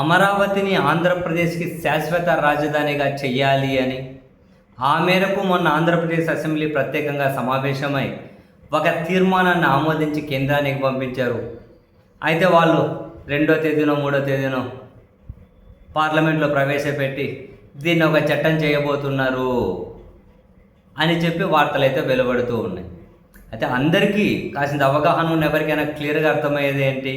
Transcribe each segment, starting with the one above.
అమరావతిని ఆంధ్రప్రదేశ్కి శాశ్వత రాజధానిగా చెయ్యాలి అని ఆ మేరకు మొన్న ఆంధ్రప్రదేశ్ అసెంబ్లీ ప్రత్యేకంగా సమావేశమై ఒక తీర్మానాన్ని ఆమోదించి కేంద్రానికి పంపించారు. అయితే వాళ్ళు 2వ తేదీనో 3వ తేదీనో పార్లమెంట్లో ప్రవేశపెట్టి దీన్ని ఒక చట్టం చేయబోతున్నారు అని చెప్పి వార్తలు అయితే వెలువడుతూ ఉన్నాయి. అయితే అందరికీ కాసింత అవగాహన ఉన్న ఎవరికైనా క్లియర్గా అర్థమయ్యేది ఏంటి,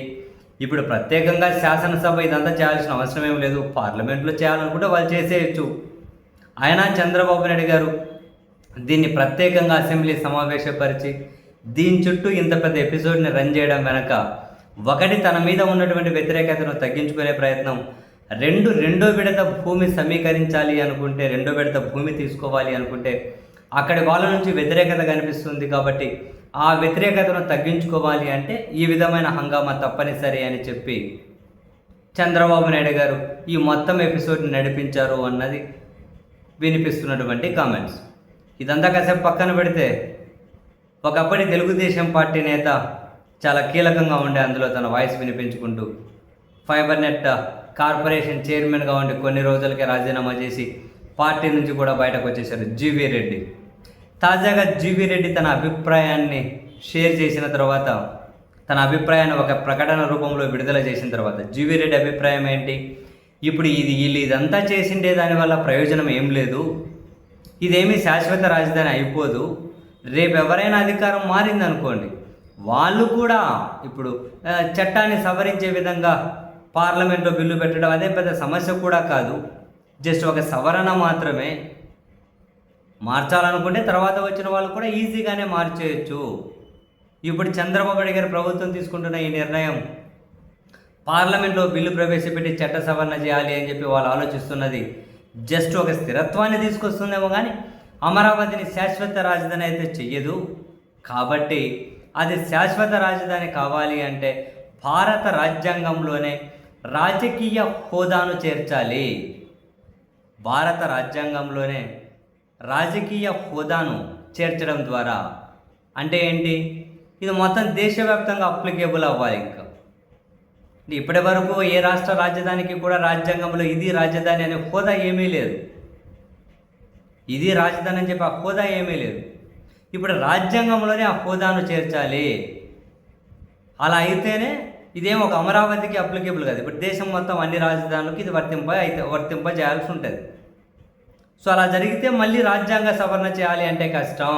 ఇప్పుడు ప్రత్యేకంగా శాసనసభ ఇదంతా చేయాల్సిన అవసరం ఏం లేదు, పార్లమెంట్లో చేయాలనుకుంటే వాళ్ళు చేసేయచ్చు. ఆయన చంద్రబాబు నాయుడు గారు దీన్ని ప్రత్యేకంగా అసెంబ్లీ సమావేశపరిచి దీని చుట్టూ ఇంత పెద్ద ఎపిసోడ్ని రన్ చేయడం వెనక ఒకటి తన మీద ఉన్నటువంటి వ్యతిరేకతను తగ్గించుకునే ప్రయత్నం, రెండో విడత భూమి సమీకరించాలి అనుకుంటే, రెండో విడత భూమి తీసుకోవాలి అనుకుంటే అక్కడి వాళ్ళ నుంచి వ్యతిరేకత కనిపిస్తుంది కాబట్టి ఆ వ్యతిరేకతను తగ్గించుకోవాలి అంటే ఈ విధమైన హంగామా తప్పనిసరి అని చెప్పి చంద్రబాబు నాయుడు గారు ఈ మొత్తం ఎపిసోడ్ని నడిపించారు అన్నది వినిపిస్తున్నటువంటి కామెంట్స్. ఇదంతా కాసేపు పక్కన పెడితే ఒకప్పటి తెలుగుదేశం పార్టీ నేత చాలా కీలకంగా ఉండే అందులో తన వాయిస్ వినిపించుకుంటూ ఫైబర్ నెట్ కార్పొరేషన్ చైర్మన్గా ఉండి కొన్ని రోజులకే రాజీనామా చేసి పార్టీ నుంచి కూడా బయటకు వచ్చేశారు జీవీ రెడ్డి. తాజాగా జీవీ రెడ్డి తన అభిప్రాయాన్ని షేర్ చేసిన తర్వాత, తన అభిప్రాయాన్ని ఒక ప్రకటన రూపంలో విడుదల చేసిన తర్వాత జీవీ రెడ్డి అభిప్రాయం ఏంటి, ఇప్పుడు వీళ్ళు ఇదంతా చేసిండే దానివల్ల ప్రయోజనం ఏం లేదు, ఇదేమీ శాశ్వత రాజధాని అయిపోదు, రేపు ఎవరైనా అధికారం మారిందనుకోండి వాళ్ళు కూడా ఇప్పుడు చట్టాన్ని సవరించే విధంగా పార్లమెంట్లో బిల్లు పెట్టడం అదే పెద్ద సమస్య కూడా కాదు, జస్ట్ ఒక సవరణ మాత్రమే, మార్చాలనుకుంటే తర్వాత వచ్చిన వాళ్ళు కూడా ఈజీగానే మార్చేయచ్చు. ఇప్పుడు చంద్రబాబు నాయుడు గారి ప్రభుత్వం తీసుకుంటున్న ఈ నిర్ణయం పార్లమెంట్లో బిల్లు ప్రవేశపెట్టి చట్ట సవరణ చేయాలి అని చెప్పి వాళ్ళు ఆలోచిస్తున్నది జస్ట్ ఒక స్థిరత్వాన్ని తీసుకొస్తుందేమో కానీ అమరావతిని శాశ్వత రాజధాని అయితే చెయ్యదు. కాబట్టి అది శాశ్వత రాజధాని కావాలి అంటే భారత రాజ్యాంగంలోనే రాజకీయ హోదాను చేర్చాలి. భారత రాజ్యాంగంలోనే రాజకీయ హోదాను చేర్చడం ద్వారా అంటే ఏంటి, ఇది మొత్తం దేశవ్యాప్తంగా అప్లికేబుల్ అవ్వాలి. ఇంకా ఇప్పటి వరకు ఏ రాష్ట్ర రాజధానికి కూడా రాజ్యాంగంలో ఇది రాజధాని అనే హోదా ఏమీ లేదు, ఇది రాజధాని అని చెప్పి ఆ హోదా ఏమీ లేదు. ఇప్పుడు రాజ్యాంగంలోనే ఆ హోదాను చేర్చాలి. అలా అయితేనే ఇదేం ఒక అమరావతికి అప్లికేబుల్ కాదు, ఇప్పుడు దేశం మొత్తం అన్ని రాజధానులకు ఇది వర్తింపజేయాల్సి ఉంటుంది. సో అలా జరిగితే మళ్ళీ రాజ్యాంగ సవరణ చేయాలి అంటే కష్టం,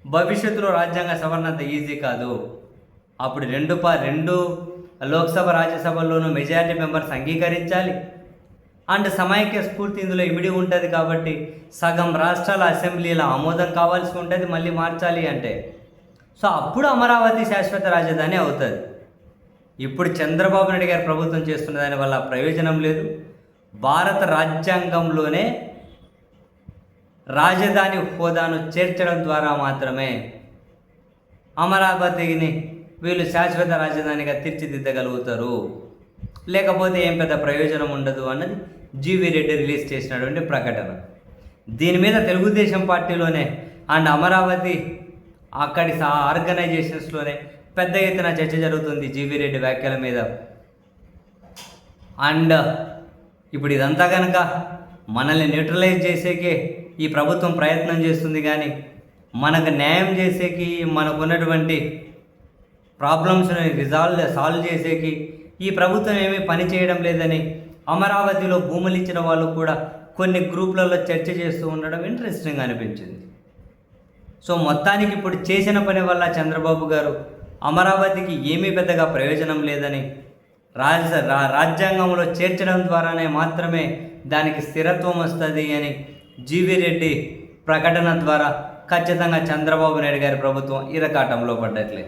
భవిష్యత్తులో రాజ్యాంగ సవరణ అంత ఈజీ కాదు. అప్పుడు రెండు లోక్సభ రాజ్యసభల్లోనూ మెజారిటీ మెంబర్స్ అంగీకరించాలి అండ్ సమైక్య స్ఫూర్తి ఇందులో ఇమిడి ఉంటుంది కాబట్టి సగం రాష్ట్రాల అసెంబ్లీల ఆమోదం కావాల్సి ఉంటుంది మళ్ళీ మార్చాలి అంటే. సో అప్పుడు అమరావతి శాశ్వత రాజధాని అవుతుంది. ఇప్పుడు చంద్రబాబు నాయుడు గారి ప్రభుత్వం చేస్తున్న దానివల్ల ప్రయోజనం లేదు. భారత రాజ్యాంగంలోనే రాజధాని హోదాను చేర్చడం ద్వారా మాత్రమే అమరావతిని వీళ్ళు శాశ్వత రాజధానిగా తీర్చిదిద్దగలుగుతారు, లేకపోతే ఏం పెద్ద ప్రయోజనం ఉండదు అన్నది జీవీ రెడ్డి రిలీజ్ చేసినటువంటి ప్రకటన. దీని మీద తెలుగుదేశం పార్టీలోనే అండ్ అమరావతి అక్కడి ఆర్గనైజేషన్స్లోనే పెద్ద ఎత్తున చర్చ జరుగుతుంది జీవీ రెడ్డి వ్యాఖ్యల మీద. అండ్ ఇప్పుడు ఇదంతా కనుక మనల్ని న్యూట్రలైజ్ చేసేకే ఈ ప్రభుత్వం ప్రయత్నం చేస్తుంది, కానీ మనకు న్యాయం చేసేకి, మనకున్నటువంటి ప్రాబ్లమ్స్ని సాల్వ్ చేసేకి ఈ ప్రభుత్వం ఏమీ పని చేయడం లేదని అమరావతిలో భూములు ఇచ్చిన వాళ్ళు కూడా కొన్ని గ్రూపులలో చర్చ చేస్తూ ఉండడం ఇంట్రెస్టింగ్ అనిపించింది. సో మొత్తానికి ఇప్పుడు చేసిన పని వల్ల చంద్రబాబు గారు అమరావతికి ఏమీ పెద్దగా ప్రయోజనం లేదని, రాజ్యాంగంలో చేర్చడం ద్వారానే మాత్రమే దానికి స్థిరత్వం వస్తుంది అని జీవీ రెడ్డి ప్రకటన ద్వారా ఖచ్చితంగా చంద్రబాబు నాయుడు గారి ప్రభుత్వం ఇరకాటంలో పడ్డట్లే.